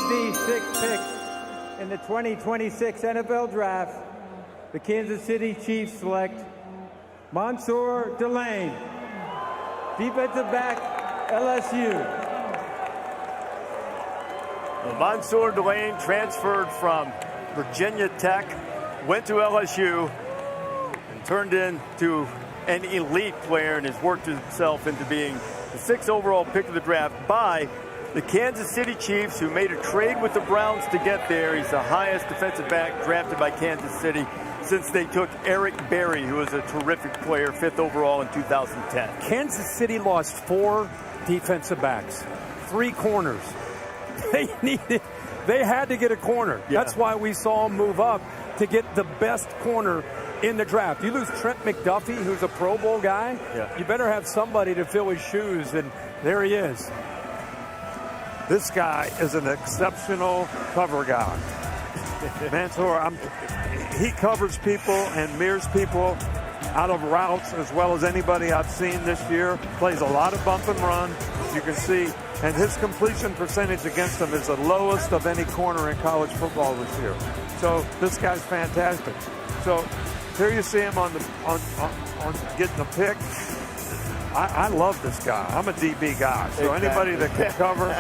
With the sixth pick in the 2026 NFL Draft, the Kansas City Chiefs select Mansour Delane, defensive back, LSU. Well, Mansour Delane transferred from Virginia Tech, went to LSU, and turned into an elite player and has worked himself into being the 6th overall pick of the draft by the Kansas City Chiefs, who made a trade with the Browns to get there. He's the highest defensive back drafted by Kansas City since they took Eric Berry, who was a terrific player, 5th overall in 2010. Kansas City lost 4 defensive backs, 3 corners. They had to get a corner. Yeah. That's why we saw them move up to get the best corner in the draft. You lose Trent McDuffie, who's a Pro Bowl guy. Yeah. You better have somebody to fill his shoes, and there he is. This guy is an exceptional cover guy. Mansour, he covers people and mirrors people out of routes as well as anybody I've seen this year. Plays a lot of bump and run, you can see. And his completion percentage against him is the lowest of any corner in college football this year. So this guy's fantastic. So here you see him on getting the pick. I love this guy. I'm a DB guy. So anybody that can cover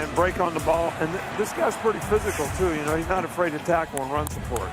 and break on the ball. And this guy's pretty physical, too. You know, he's not afraid to tackle and run support.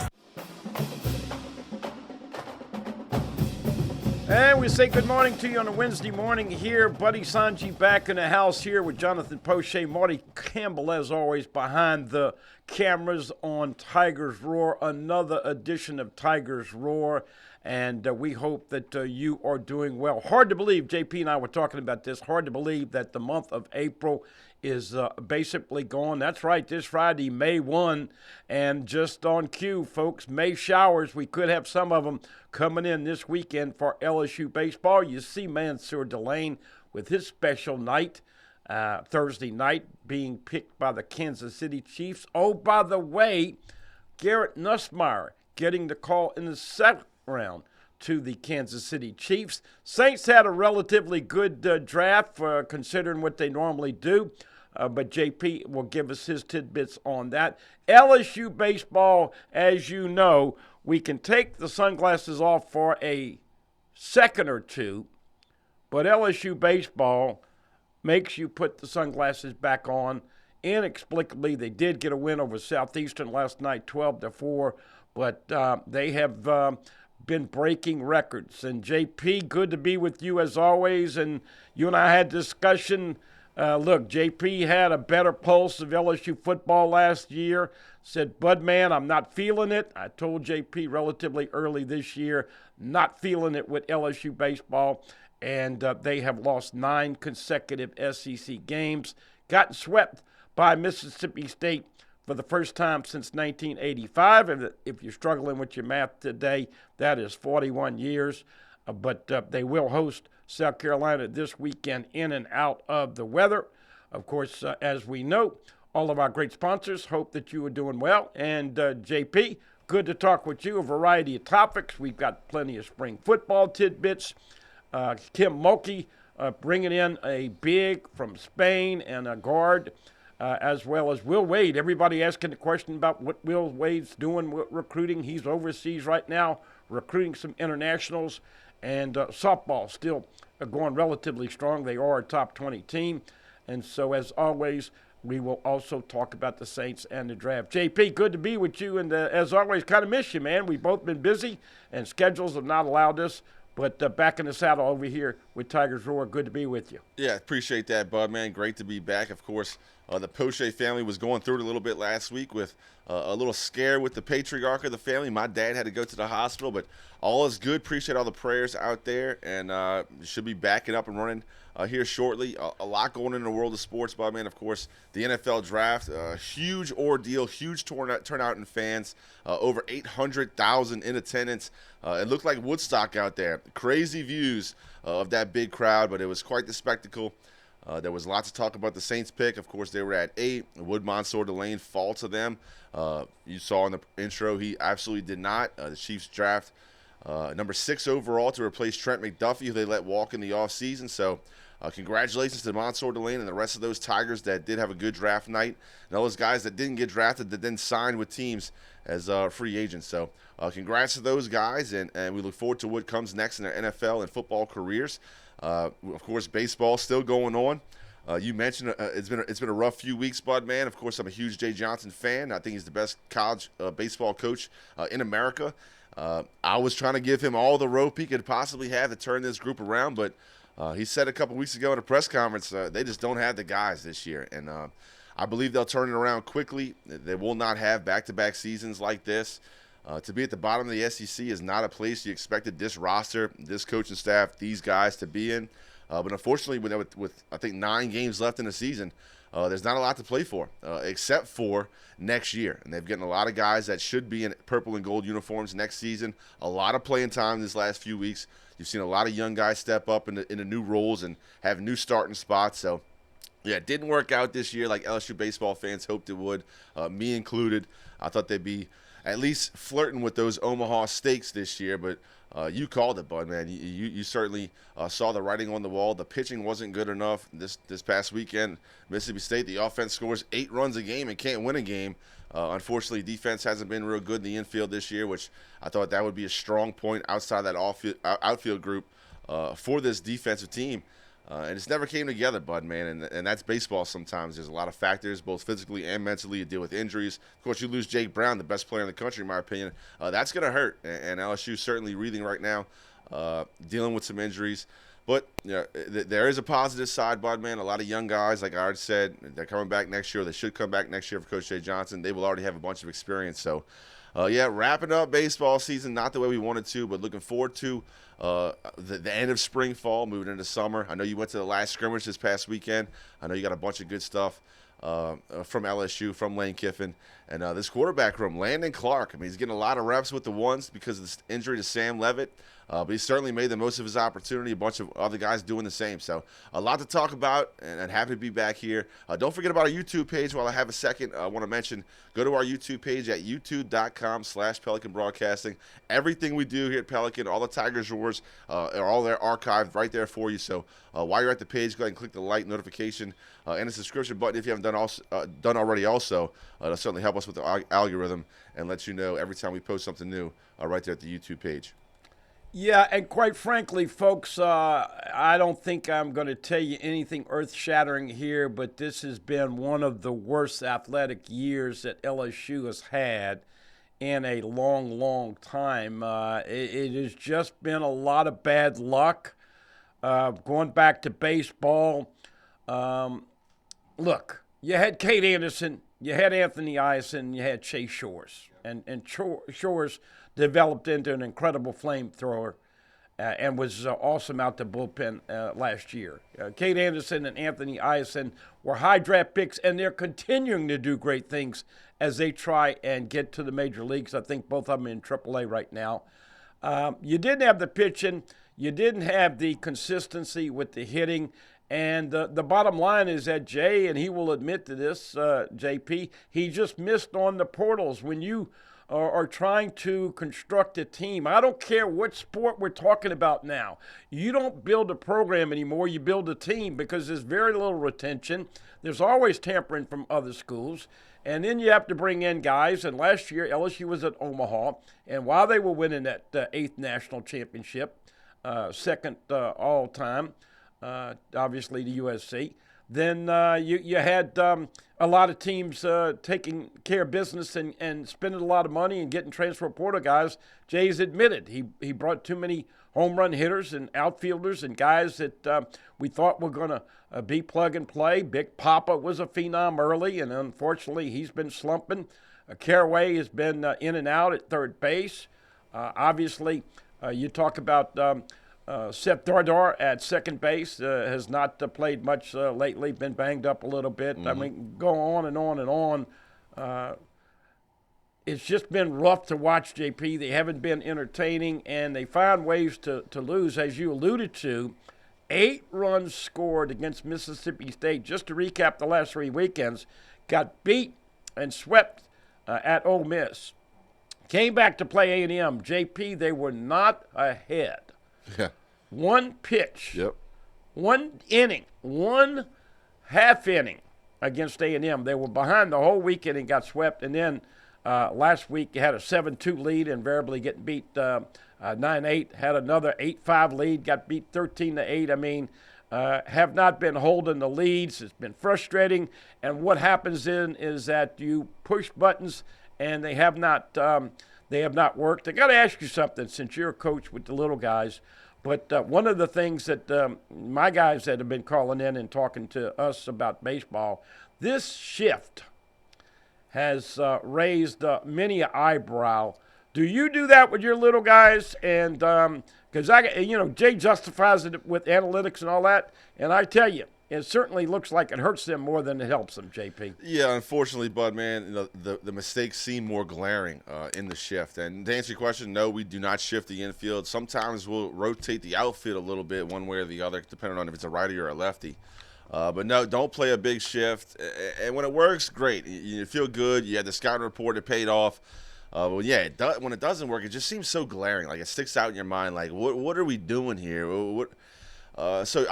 And we say good morning to you on a Wednesday morning here. Buddy Sanji back in the house here with Jonathan Poche, Marty Campbell, as always, behind the cameras on Tigers Roar. Another edition of Tigers Roar. And we hope that you are doing well. Hard to believe, JP and I were talking about this, hard to believe that the month of April is basically gone. That's right, this Friday, May 1, and just on cue, folks, May showers. We could have some of them coming in this weekend for LSU baseball. You see Mansour Delane with his special night, Thursday night, being picked by the Kansas City Chiefs. Oh, by the way, Garrett Nussmeier getting the call in the second round to the Kansas City Chiefs. Saints had a relatively good draft considering what they normally do, but JP will give us his tidbits on that. LSU baseball, as you know, we can take the sunglasses off for a second or two, but LSU baseball makes you put the sunglasses back on. Inexplicably, they did get a win over Southeastern last night, 12-4, but they have been breaking records. And JP, good to be with you as always. And you and I had discussion. Look, JP had a better pulse of LSU football last year. Said, Bud, man, I'm not feeling it. I told JP relatively early this year, not feeling it with LSU baseball. And they have lost 9 consecutive SEC games. Gotten swept by Mississippi State for the first time since 1985. And if you're struggling with your math today, that is 41 years. But they will host South Carolina this weekend in and out of the weather. Of course, as we know, all of our great sponsors hope that you are doing well. And JP, good to talk with you. A variety of topics. We've got plenty of spring football tidbits. Kim Mulkey bringing in a big from Spain and a guard, as well as Will Wade. Everybody asking the question about what Will Wade's doing with recruiting. He's overseas right now, recruiting some internationals, and softball still going relatively strong. They are a top 20 team. And so, as always, we will also talk about the Saints and the draft. JP, good to be with you. And as always, kind of miss you, man. We've both been busy, and schedules have not allowed us. But back in the saddle over here with Tigers Roar, good to be with you. Yeah, appreciate that, Bud, man. Great to be back. Of course, the Poche family was going through it a little bit last week with a little scare with the patriarch of the family. My dad had to go to the hospital, but all is good. Appreciate all the prayers out there, and should be backing up and running here shortly. A lot going in the world of sports, Bud, man. Of course, the NFL draft, huge ordeal, huge turnout in fans, over 800,000 in attendance. It looked like Woodstock out there. Crazy views of that big crowd, but it was quite the spectacle. There was lots of talk about the Saints pick. Of course, they were at 8. Would Mansour Delane fall to them? You saw in the intro, he absolutely did not. The Chiefs draft number 6 overall to replace Trent McDuffie, who they let walk in the offseason. So congratulations to Mansour Delane and the rest of those Tigers that did have a good draft night, and all those guys that didn't get drafted that then signed with teams as free agents. So congrats to those guys, and we look forward to what comes next in their NFL and football careers. Of course, baseball still going on. You mentioned it's been a rough few weeks, Bud, man. Of course, I'm a huge Jay Johnson fan. I think he's the best college baseball coach in America. I was trying to give him all the rope he could possibly have to turn this group around, but he said a couple weeks ago at a press conference they just don't have the guys this year, and I believe they'll turn it around quickly. They will not have back-to-back seasons like this. To be at the bottom of the SEC is not a place you expected this roster, this coaching staff, these guys to be in. But unfortunately, with I think 9 games left in the season, there's not a lot to play for, except for next year. And they've gotten a lot of guys that should be in purple and gold uniforms next season. A lot of playing time these last few weeks. You've seen a lot of young guys step up into new roles and have new starting spots. So, yeah, it didn't work out this year like LSU baseball fans hoped it would, me included. I thought they'd be at least flirting with those Omaha Steaks this year, but you called it, Bud, man. You certainly saw the writing on the wall. The pitching wasn't good enough this past weekend. Mississippi State, the offense scores 8 runs a game and can't win a game. Unfortunately, defense hasn't been real good in the infield this year, which I thought that would be a strong point outside that outfield group for this defensive team. And it's never came together, Bud, man, and that's baseball sometimes. There's a lot of factors, both physically and mentally. You deal with injuries. Of course, you lose Jake Brown, the best player in the country, in my opinion. That's going to hurt, and LSU certainly reeling right now, dealing with some injuries. But there is a positive side, Bud, man. A lot of young guys, like I already said, they're coming back next year. They should come back next year for Coach Jay Johnson. They will already have a bunch of experience. So, wrapping up baseball season, not the way we wanted to, but looking forward to the end of spring, fall, moving into summer. I know you went to the last scrimmage this past weekend. I know you got a bunch of good stuff from LSU, from Lane Kiffin. And this quarterback room, Landon Clark, I mean, he's getting a lot of reps with the ones because of the injury to Sam Levitt. But he certainly made the most of his opportunity. A bunch of other guys doing the same. So a lot to talk about, and happy to be back here. Don't forget about our YouTube page while I have a second. I want to mention, go to our YouTube page at youtube.com/Pelican Broadcasting. Everything we do here at Pelican, all the Tigers Roars, are all there archived right there for you. So while you're at the page, go ahead and click the like, notification, and the subscription button if you haven't done already also. That'll certainly help us with the algorithm and let you know every time we post something new right there at the YouTube page. Yeah, and quite frankly, folks, I don't think I'm going to tell you anything earth-shattering here, but this has been one of the worst athletic years that LSU has had in a long, long time. It has just been a lot of bad luck. Going back to baseball, look, you had Kate Anderson, you had Anthony Eisen, you had Chase Shores. And Shores developed into an incredible flamethrower and was awesome out the bullpen last year. Kate Anderson and Anthony Eisen were high draft picks, and they're continuing to do great things as they try and get to the major leagues. I think both of them in AAA right now. You didn't have the pitching. You didn't have the consistency with the hitting. And the bottom line is that Jay, and he will admit to this, JP, he just missed on the portals. When you are trying to construct a team, I don't care what sport we're talking about now. You don't build a program anymore. You build a team because there's very little retention. There's always tampering from other schools. And then you have to bring in guys. And last year, LSU was at Omaha. And while they were winning that 8th national championship, second all time, obviously the USC. Then you had a lot of teams taking care of business and spending a lot of money and getting transfer portal guys. Jay's admitted he brought too many home run hitters and outfielders and guys that we thought were going to be plug and play. Big Papa was a phenom early, and unfortunately he's been slumping. Caraway has been in and out at third base. Obviously, you talk about Seth Dardar at second base has not played much lately, been banged up a little bit. Mm-hmm. I mean, go on and on and on. It's just been rough to watch, JP. They haven't been entertaining, and they found ways to lose. As you alluded to, 8 runs scored against Mississippi State. Just to recap the last 3 weekends, got beat and swept at Ole Miss. Came back to play A&M. JP, they were not ahead. Yeah. One pitch. Yep. One inning. One half inning against A&M. They were behind the whole weekend and got swept. And then last week you had a 7-2 lead, invariably getting beat 9-8. Had another 8-5 lead, got beat 13-8. I mean, have not been holding the leads. It's been frustrating. And what happens then is that you push buttons and they have not worked. I got to ask you something since you're a coach with the little guys. But one of the things that my guys that have been calling in and talking to us about baseball, this shift has raised many an eyebrow. Do you do that with your little guys? And because Jay justifies it with analytics and all that, and I tell you, it certainly looks like it hurts them more than it helps them, JP. Yeah, unfortunately, Bud, man, the mistakes seem more glaring in the shift. And to answer your question, no, we do not shift the infield. Sometimes we'll rotate the outfield a little bit one way or the other, depending on if it's a righty or a lefty. But no, don't play a big shift. And when it works, great. You feel good. You had the scouting report. It paid off. Well, yeah, when it doesn't work, it just seems so glaring. Like, it sticks out in your mind. Like, what are we doing here? So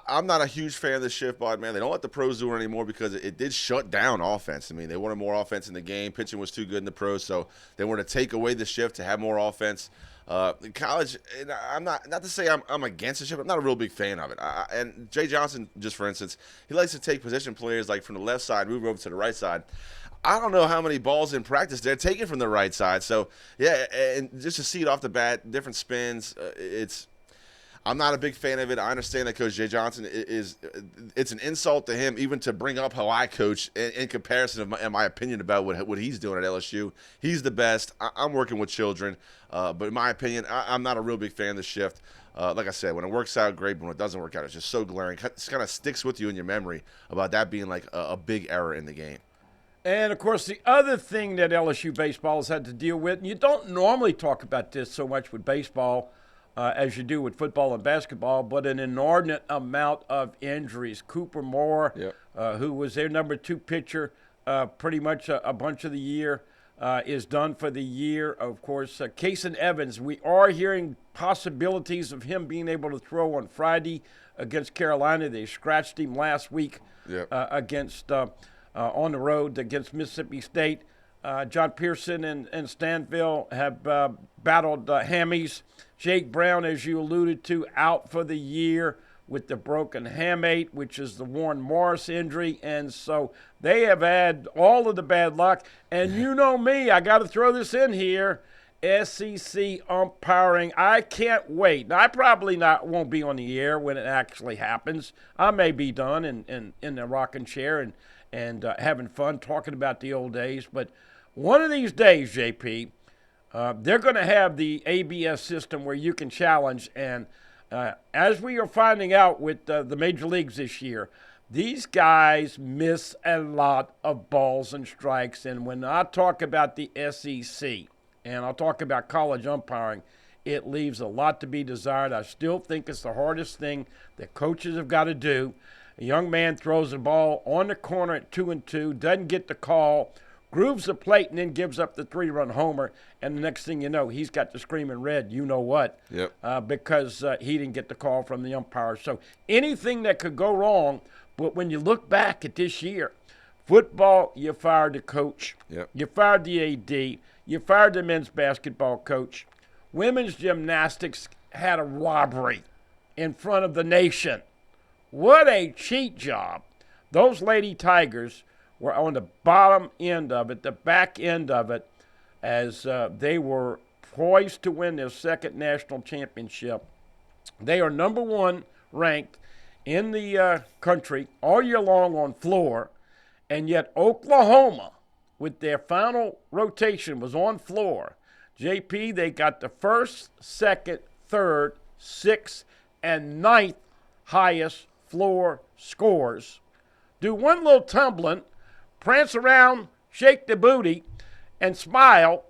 I'm not a huge fan of the shift, Bud, man. They don't let the pros do it anymore because it did shut down offense. I mean, they wanted more offense in the game. Pitching was too good in the pros, so they wanted to take away the shift to have more offense. In college, and I'm not to say I'm against the shift. I'm not a real big fan of it. And Jay Johnson, just for instance, he likes to take position players like from the left side, move over to the right side. I don't know how many balls in practice they're taking from the right side. So, yeah, and just to see it off the bat, different spins, I'm not a big fan of it. I understand that Coach Jay Johnson it's an insult to him even to bring up how I coach in comparison of my opinion about what he's doing at LSU. He's the best. I'm working with children. But in my opinion, I'm not a real big fan of the shift. Like I said, when it works out, great. But when it doesn't work out, it's just so glaring. It kind of sticks with you in your memory about that being like a big error in the game. And, of course, the other thing that LSU baseball has had to deal with, and you don't normally talk about this so much with baseball as you do with football and basketball, but an inordinate amount of injuries. Cooper Moore, who was their number 2 pitcher pretty much a bunch of the year, is done for the year. Of course, Kason Evans, we are hearing possibilities of him being able to throw on Friday against Carolina. They scratched him last week against on the road against Mississippi State. John Pearson and Stanville have battled hammies. Jake Brown, as you alluded to, out for the year with the broken hamate, which is the Warren Morris injury. And so they have had all of the bad luck. And you know me, I got to throw this in here. SEC umpiring. I can't wait. Now, I probably won't be on the air when it actually happens. I may be done in the rocking chair and having fun talking about the old days. But one of these days, JP, they're going to have the ABS system where you can challenge. And as we are finding out with the major leagues this year, these guys miss a lot of balls and strikes. And when I talk about the SEC and I'll talk about college umpiring, it leaves a lot to be desired. I still think it's the hardest thing that coaches have got to do. A young man throws the ball on the corner at 2-2, doesn't get the call, grooves the plate, and then gives up the 3-run homer. And the next thing you know, he's got the screaming red, you know what, because he didn't get the call from the umpire. So anything that could go wrong, but when you look back at this year, football, you fired the coach, you fired the AD, you fired the men's basketball coach. Women's gymnastics had a robbery in front of the nation. What a cheat job. Those Lady Tigers were on the bottom end of it, the back end of it, as they were poised to win their second national championship. They are number 1 ranked in the country all year long on floor, and yet Oklahoma, with their final rotation, was on floor. JP, they got the 1st, 2nd, 3rd, 6th, and 9th highest floor scores. Do one little tumbling, prance around, shake the booty, and smile,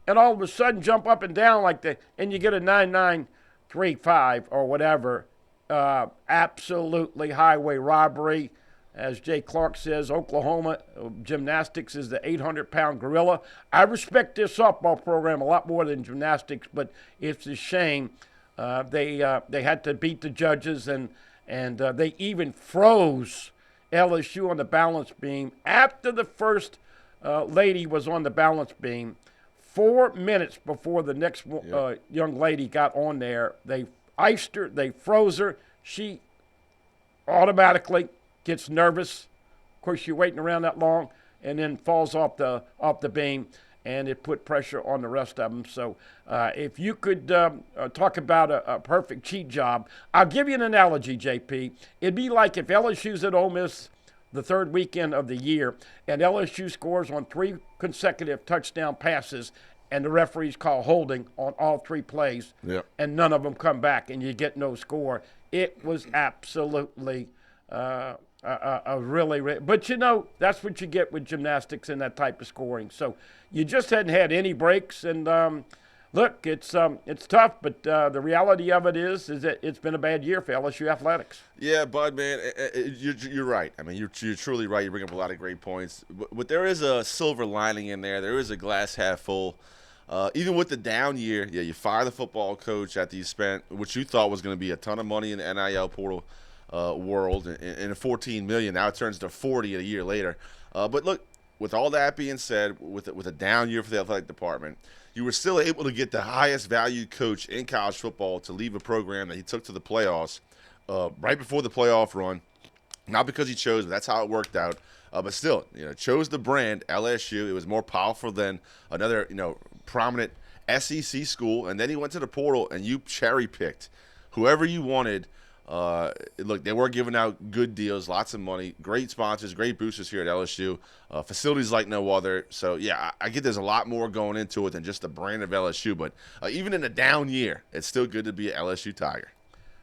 and all of a sudden jump up and down like that, and you get a 9.935 or whatever. Absolutely highway robbery. As Jay Clark says, Oklahoma gymnastics is the 800-pound gorilla. I respect their softball program a lot more than gymnastics, but it's a shame they had to beat the judges, and they even froze LSU on the balance beam after the first lady was on the balance beam. 4 minutes before the next young lady got on there, they iced her, they froze her. She automatically gets nervous. Of course, you're waiting around that long, and then falls off the beam, and it put pressure on the rest of them. So if you could talk about a perfect cheat job, I'll give you an analogy, JP. It'd be like if LSU's at Ole Miss the third weekend of the year, and LSU scores on 3 consecutive touchdown passes, and the referees call holding on all 3 plays, and none of them come back, and you get no score. It was absolutely but that's what you get with gymnastics and that type of scoring. So you just hadn't had any breaks, and look, it's tough, but the reality of it is that it's been a bad year for LSU athletics. Yeah, Bud, man, you're right. I mean, you're truly right. You bring up a lot of great points, but there is a silver lining in there. There is a glass half full. Even with the down year, you fire the football coach after you spent what you thought was going to be a ton of money in the NIL portal world, and a $14 million. Now it turns to $40 a year later. But look, with all that being said, with a down year for the athletic department, you were still able to get the highest valued coach in college football to leave a program that he took to the playoffs right before the playoff run. Not because he chose, but that's how it worked out. But still, chose the brand LSU. It was more powerful than another, prominent SEC school. And then he went to the portal, and you cherry picked whoever you wanted. Look, they were giving out good deals, lots of money, great sponsors, great boosters here at LSU, facilities like no other. So, yeah, I get there's a lot more going into it than just the brand of LSU. But even in a down year, it's still good to be an LSU Tiger.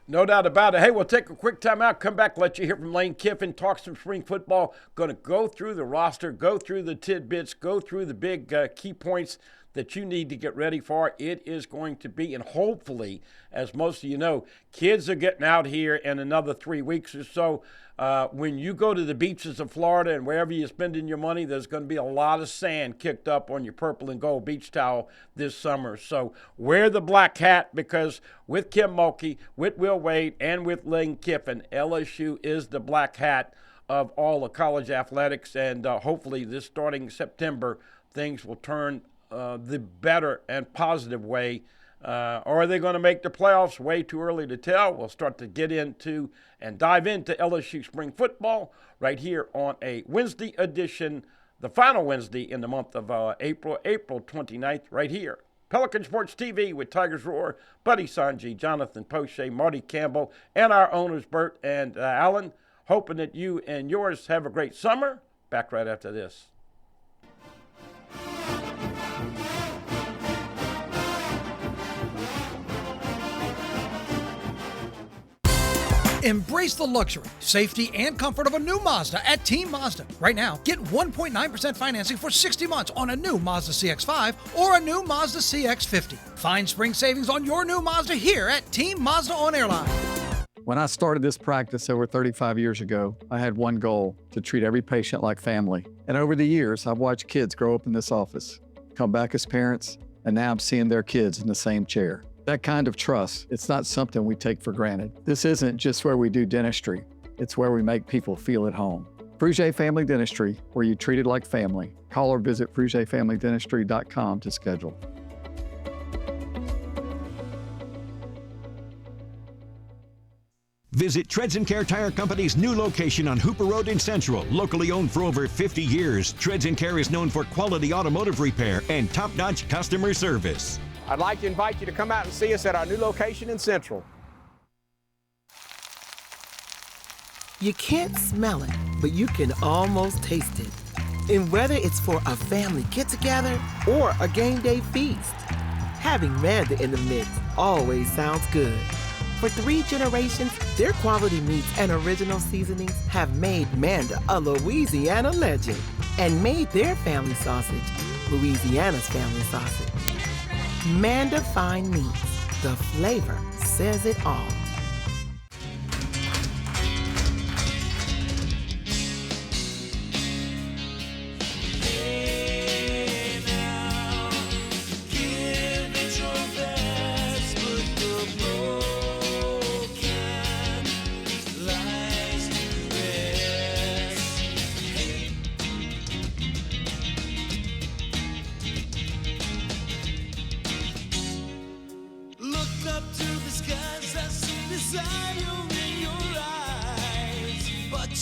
No doubt about it. Hey, we'll take a quick time out, come back, let you hear from Lane Kiffin, talk some spring football. Going to go through the roster, go through the tidbits, go through the big key points that you need to get ready for. It is going to be, and hopefully, as most of you know, kids are getting out here in another 3 weeks or so. When you go to the beaches of Florida and wherever you're spending your money, there's going to be a lot of sand kicked up on your purple and gold beach towel this summer. So wear the black hat, because with Kim Mulkey, with Will Wade, and with Lane Kiffin, LSU is the black hat of all of college athletics. And hopefully this starting September, things will turn the better and positive way. Or are they going to make the playoffs? Way too early to tell. We'll start to get into and dive into LSU spring football right here on a Wednesday edition, the final Wednesday in the month of April 29th, right here. Pelican Sports TV with Tigers Roar, Buddy Sanji, Jonathan Poche, Marty Campbell, and our owners, Bert and Alan. Hoping that you and yours have a great summer. Back right after this. Embrace the luxury, safety, and comfort of a new Mazda at Team Mazda. Right now, get 1.9% financing for 60 months on a new Mazda CX-5 or a new Mazda CX-50. Find spring savings on your new Mazda here at Team Mazda on Airline. When I started this practice over 35 years ago, I had one goal: to treat every patient like family. And over the years, I've watched kids grow up in this office, come back as parents, and now I'm seeing their kids in the same chair. That kind of trust, it's not something we take for granted. This isn't just where we do dentistry, it's where we make people feel at home. Frugier Family Dentistry, where you treat it like family. Call or visit FrugierFamilyDentistry.com to schedule. Visit Treads & Care Tire Company's new location on Hooper Road in Central. Locally owned for over 50 years, Treads & Care is known for quality automotive repair and top-notch customer service. I'd like to invite you to come out and see us at our new location in Central. You can't smell it, but you can almost taste it. And whether it's for a family get-together or a game day feast, having Manda in the mix always sounds good. For 3 generations, their quality meats and original seasonings have made Manda a Louisiana legend and made their family sausage Louisiana's family sausage. Manda Fine Meats, the flavor says it all.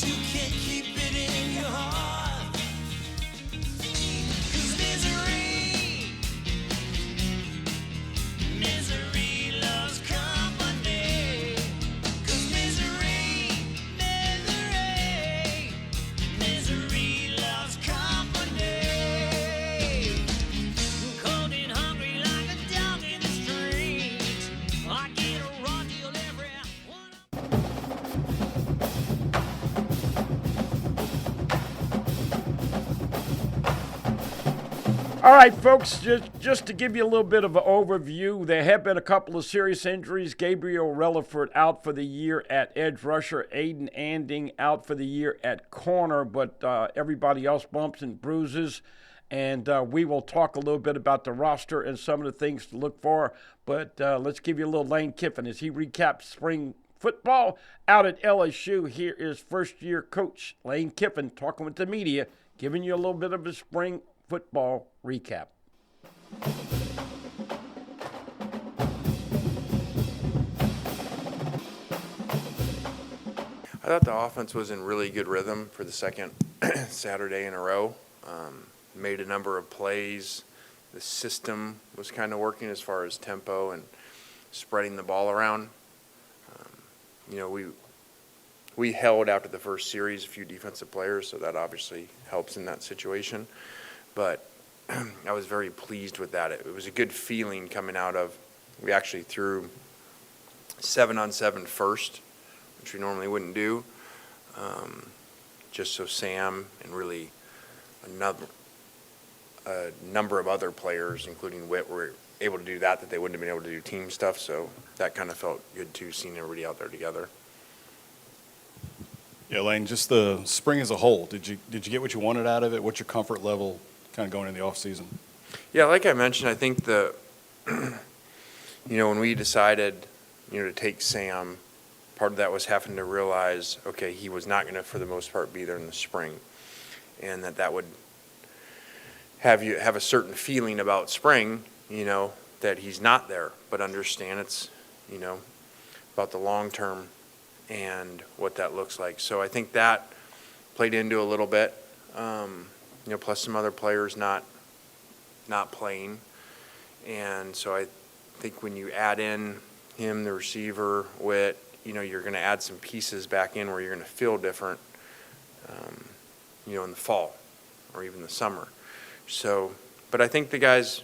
but you can't keep it in your heart. 'Cause misery loves company. 'Cause misery loves company. Cold and hungry like a dog in the street. I get a raw deal every one. All right, folks, just to give you a little bit of an overview, there have been a couple of serious injuries. Gabriel Relaford out for the year at edge rusher. Aiden Anding out for the year at corner, but everybody else bumps and bruises. And we will talk a little bit about the roster and some of the things to look for. But let's give you a little Lane Kiffin as he recaps spring football out at LSU. Here is first-year coach Lane Kiffin talking with the media, giving you a little bit of a spring football recap. I thought the offense was in really good rhythm for the second Saturday in a row. Made a number of plays. The system was kind of working as far as tempo and spreading the ball around. We held after the first series a few defensive players, so that obviously helps in that situation. But I was very pleased with that. It was a good feeling coming out of, we actually threw 7-on-7 first, which we normally wouldn't do, just so Sam and really a number of other players, including Witt, were able to do that they wouldn't have been able to do team stuff. So that kind of felt good too, seeing everybody out there together. Yeah, Lane, just the spring as a whole, did you get what you wanted out of it? What's your comfort level kind of going into the off season? Yeah, like I mentioned, I think when we decided, to take Sam, part of that was having to realize, okay, he was not going to, for the most part, be there in the spring, and that would have you have a certain feeling about spring, that he's not there, but understand it's, about the long term and what that looks like. So I think that played into a little bit, plus some other players not playing. And so I think when you add in him, the receiver, Witt, you're going to add some pieces back in where you're going to feel different, in the fall or even the summer. So, but I think the guys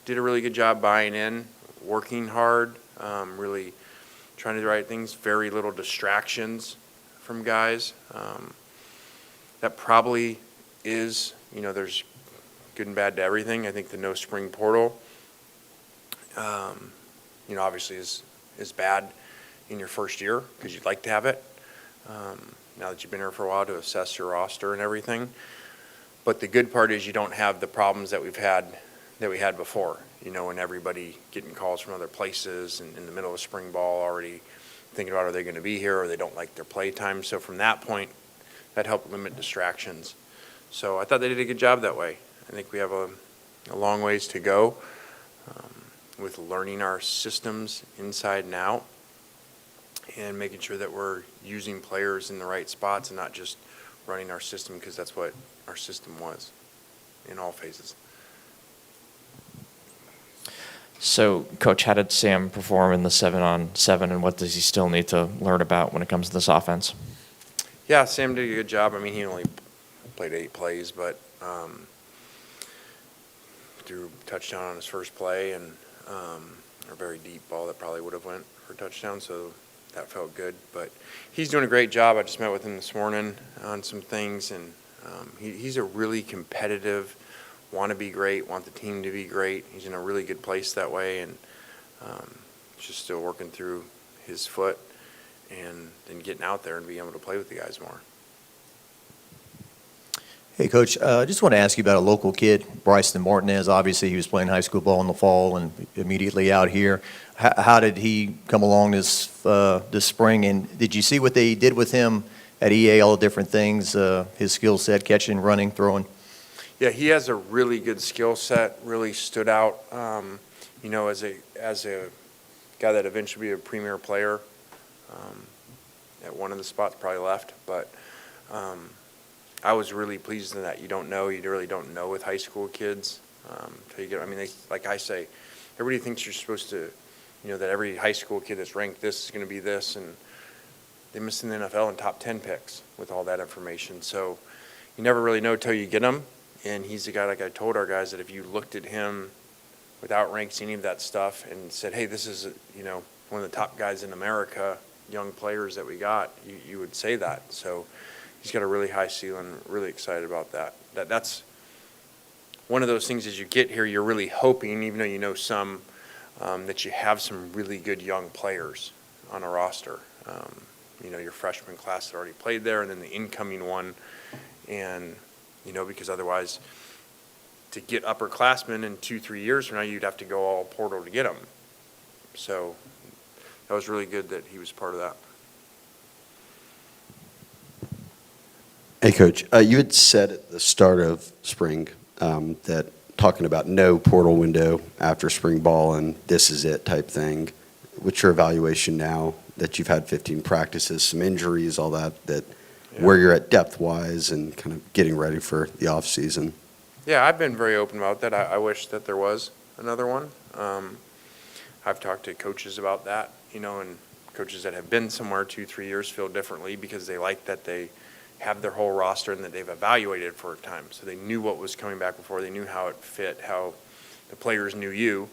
did a really good job buying in, working hard, really trying to do the right things, very little distractions from guys. That probably is, there's good and bad to everything. I think the no spring portal, obviously is bad in your first year because you'd like to have it. Now that you've been here for a while to assess your roster and everything. But the good part is you don't have the problems that we had before, when everybody getting calls from other places and in the middle of spring ball already thinking about are they going to be here or they don't like their play time. So from that point, that helped limit distractions. So I thought they did a good job that way. I think we have a long ways to go with learning our systems inside and out and making sure that we're using players in the right spots and not just running our system because that's what our system was in all phases. So, Coach, how did Sam perform in the 7-on-7, and what does he still need to learn about when it comes to this offense? Yeah, Sam did a good job. I mean, he only played 8 plays, but threw a touchdown on his first play and a very deep ball that probably would have went for a touchdown, so that felt good. But he's doing a great job. I just met with him this morning on some things, and he's a really competitive, want to be great, want the team to be great. He's in a really good place that way, and just still working through his foot and then getting out there and being able to play with the guys more. Hey, Coach, I just want to ask you about a local kid, Bryson Martinez. Obviously, he was playing high school ball in the fall and immediately out here. How did he come along this spring, and did you see what they did with him at EA, all the different things, his skill set, catching, running, throwing? Yeah, he has a really good skill set, really stood out, as a guy that eventually be a premier player. At one of the spots probably left, but I was really pleased in that. You really don't know with high school kids till you get. I mean, like I say, everybody thinks you're supposed to, that every high school kid that's ranked this is going to be this, and they miss in the NFL in top 10 picks with all that information. So you never really know till you get him. And he's the guy, like I told our guys, that if you looked at him without ranks, any of that stuff, and said, hey, this is, one of the top guys in America, young players that we got, you would say that. So he's got a really high ceiling, really excited about that. That's one of those things as you get here, you're really hoping, even though you know some, that you have some really good young players on a roster. Your freshman class that already played there, and then the incoming one. And, because otherwise, to get upperclassmen in 2-3 years from now, you'd have to go all portal to get them. So that was really good that he was part of that. Hey, Coach, you had said at the start of spring that talking about no portal window after spring ball and this is it type thing. What's your evaluation now that you've had 15 practices, some injuries, all that, where you're at depth-wise and kind of getting ready for the off-season? Yeah, I've been very open about that. I wish that there was another one. I've talked to coaches about that, and coaches that have been somewhere 2-3 years feel differently because they like that they have their whole roster and that they've evaluated for a time. So they knew what was coming back before. They knew how it fit, how the players knew you.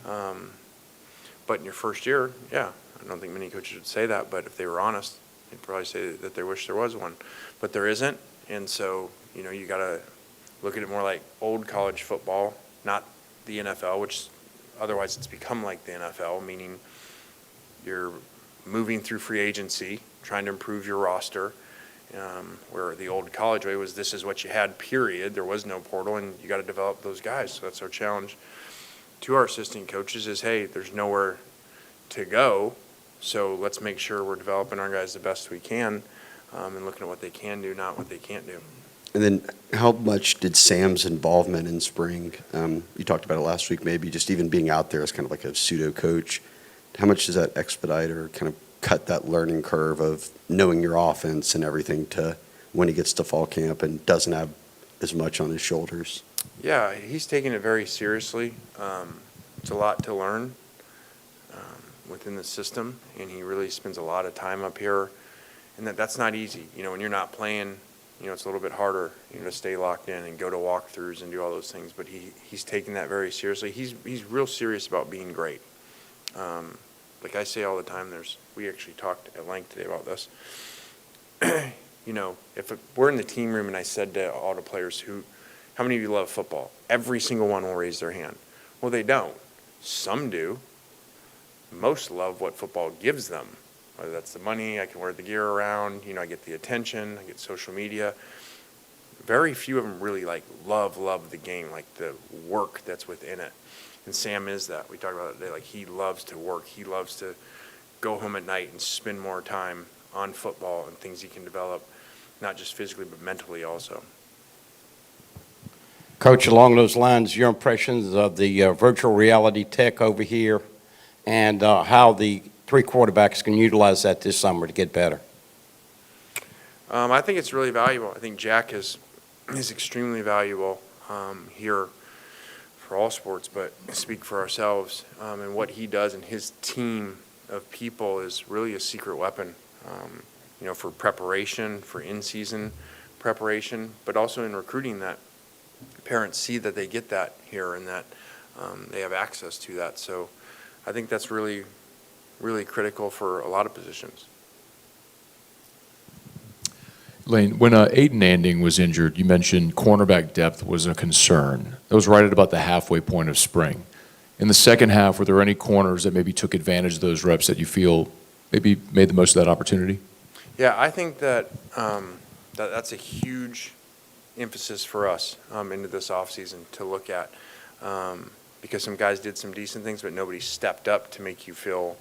But in your first year, yeah, I don't think many coaches would say that, but if they were honest, they'd probably say that they wish there was one. But there isn't, and so, you got to look at it more like old college football, not the NFL, which otherwise it's become like the NFL, meaning you're moving through free agency, trying to improve your roster, where the old college way was this is what you had, period. There was no portal, and you got to develop those guys. So that's our challenge to our assistant coaches is, hey, there's nowhere to go, so let's make sure we're developing our guys the best we can and looking at what they can do, not what they can't do. And then how much did Sam's involvement in spring, you talked about it last week, maybe just even being out there as kind of like a pseudo coach, how much does that expedite or kind of cut that learning curve of knowing your offense and everything to when he gets to fall camp and doesn't have as much on his shoulders? Yeah, he's taking it very seriously. It's a lot to learn within the system, and he really spends a lot of time up here, and that's not easy. When you're not playing, it's a little bit harder, to stay locked in and go to walkthroughs and do all those things, but he's taking that very seriously. He's real serious about being great. Like I say all the time, we actually talked at length today about this. If we're in the team room and I said to all the players, how many of you love football? Every single one will raise their hand. Well, they don't. Some do. Most love what football gives them, whether that's the money, I can wear the gear around, I get the attention, I get social media. Very few of them really love the game, like the work that's within it. And Sam is that. We talked about it today. He loves to work. He loves to go home at night and spend more time on football and things he can develop, not just physically, but mentally also. Coach, along those lines, your impressions of the virtual reality tech over here and how the three quarterbacks can utilize that this summer to get better? I think it's really valuable. I think Jack is extremely valuable here for all sports, but speak for ourselves. And what he does and his team of people is really a secret weapon, for preparation, for in-season preparation, but also in recruiting that parents see that they get that here and that they have access to that. So I think that's really, really critical for a lot of positions. Lane, when Aiden Anding was injured, you mentioned cornerback depth was a concern. That was right at about the halfway point of spring. In the second half, were there any corners that maybe took advantage of those reps that you feel maybe made the most of that opportunity? Yeah, I think that that's a huge emphasis for us into this offseason to look at because some guys did some decent things, but nobody stepped up to make you feel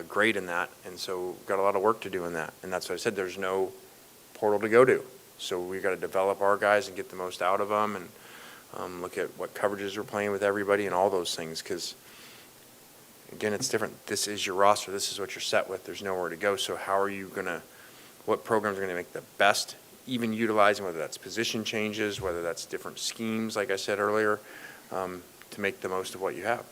great in that. And so we've got a lot of work to do in that. And that's what I said, there's no portal to go to. So we've got to develop our guys and get the most out of them and look at what coverages we're playing with everybody and all those things because, again, it's different. This is your roster. This is what you're set with. There's nowhere to go. So how are you going to what programs are going to make the best, even utilizing whether that's position changes, whether that's different schemes, like I said earlier, to make the most of what you have.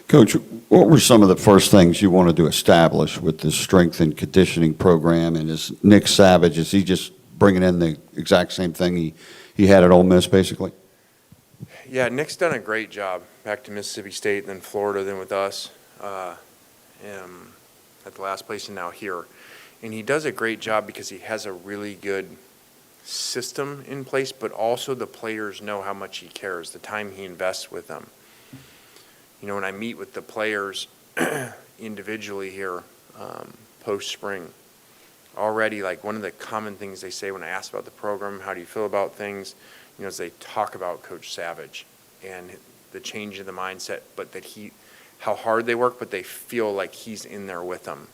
Coach, what were some of the first things you wanted to establish with this strength and conditioning program? And is Nick Savage, is he just bringing in the exact same thing he had at Ole Miss, basically? Yeah, Nick's done a great job. Back to Mississippi State, then Florida, then with us, at the last place and now here. And he does a great job because he has a really good system in place, but also the players know how much he cares, the time he invests with them. You know, when I meet with the players individually here, post-spring, already, like, one of the common things they say when I ask about the program, how do you feel about things, you know, is they talk about Coach Savage and the change in the mindset, but that how hard they work, but they feel like he's in there with them.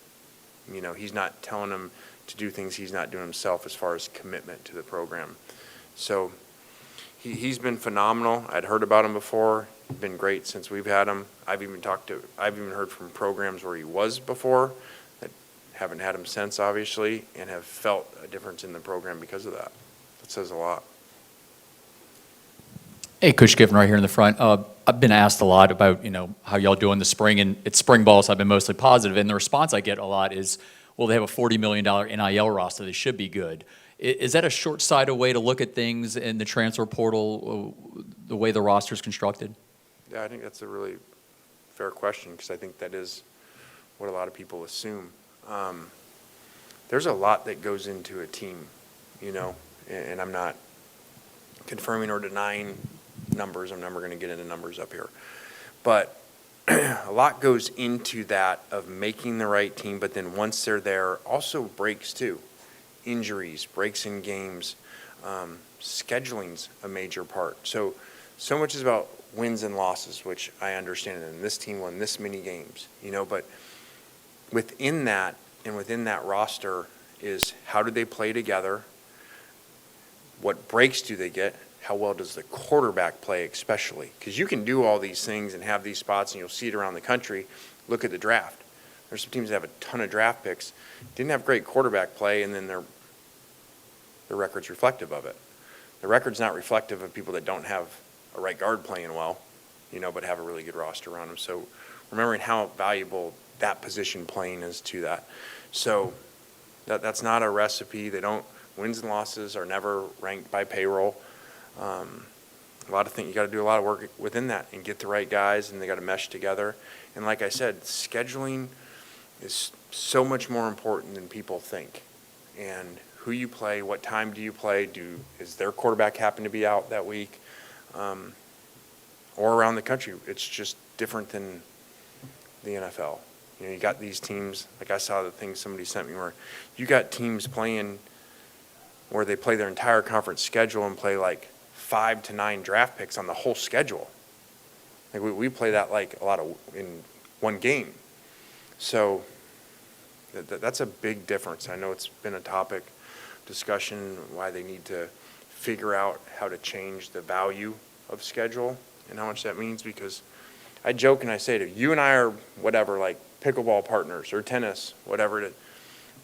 You know, he's not telling them to do things he's not doing himself as far as commitment to the program. So he's been phenomenal. I'd heard about him before. He's been great since we've had him. I've even heard from programs where he was before that haven't had him since, obviously, and have felt a difference in the program because of that. That says a lot. Hey, Coach Giffen, right here in the front. I've been asked a lot about, how y'all doing this spring, and it's spring ball, so I've been mostly positive. And the response I get a lot is, well, they have a $40 million NIL roster. They should be good. Is that a short-sighted way to look at things in the transfer portal, the way the roster is constructed? Yeah, I think that's a really fair question because I think that is what a lot of people assume. There's a lot that goes into a team, and I'm not confirming or denying numbers. I'm never going to get into numbers up here. But a lot goes into that of making the right team, but then once they're there, also breaks too. Injuries, breaks in games, scheduling's a major part. So much is about wins and losses, which I understand, and this team won this many games, but within that and within that roster is how do they play together? What breaks do they get? How well does the quarterback play, especially? Because you can do all these things and have these spots, and you'll see it around the country. Look at the draft. There's some teams that have a ton of draft picks, didn't have great quarterback play, and then their record's reflective of it. The record's not reflective of people that don't have a right guard playing well, but have a really good roster around them. So remembering how valuable that position playing is to that. So that's not a recipe. Wins and losses are never ranked by payroll. A lot of things, you got to do a lot of work within that and get the right guys, and they got to mesh together. And like I said, scheduling is so much more important than people think. And who you play, what time do you play? Is their quarterback happen to be out that week? Or around the country, it's just different than the NFL. You got these teams, like I saw the thing somebody sent me where you got teams playing where they play their entire conference schedule and play like 5 to 9 draft picks on the whole schedule. Like we play that like a lot in one game. So that's a big difference. I know it's been a topic discussion why they need to figure out how to change the value of schedule and how much that means, because I joke and I say to you and I are whatever, like pickleball partners or tennis, whatever it is.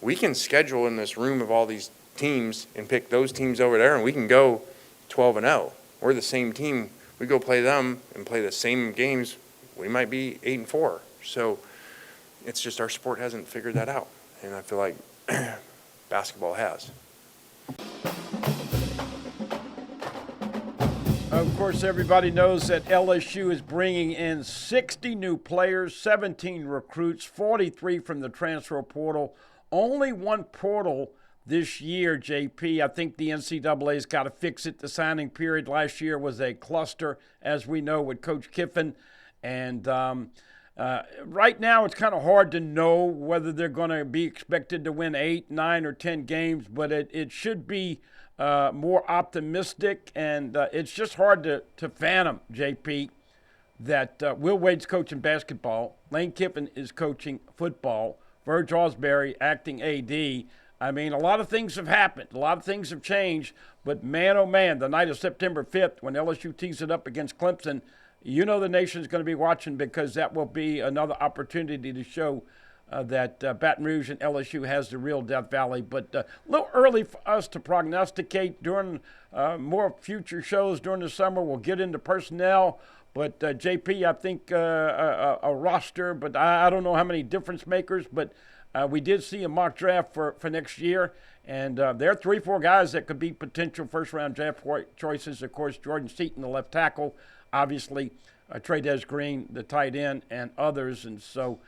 We can schedule in this room of all these teams and pick those teams over there, and we can go 12-0. We're the same team. We go play them and play the same games. We might be 8-4. So it's just our sport hasn't figured that out, and I feel like basketball has. Of course, everybody knows that LSU is bringing in 60 new players, 17 recruits, 43 from the transfer portal. Only one portal this year, JP. I think the NCAA's got to fix it. The signing period last year was a cluster, as we know, with Coach Kiffin. And right now it's kind of hard to know whether they're going to be expected to win 8, 9, or 10 games, but it should be more optimistic, and it's just hard to fathom, JP, that Will Wade's coaching basketball, Lane Kiffin is coaching football, Verge Osbury acting AD. I mean, a lot of things have happened. A lot of things have changed, but man, oh man, the night of September 5th when LSU tees it up against Clemson, the nation's going to be watching, because that will be another opportunity to show that Baton Rouge and LSU has the real Death Valley. But a little early for us to prognosticate. During more future shows during the summer, we'll get into personnel. But JP, I think a roster, but I don't know how many difference makers. But we did see a mock draft for next year. And there are 3-4 guys that could be potential first-round draft choices. Of course, Jordan Seaton, the left tackle, obviously Trey Green, the tight end, and others. And so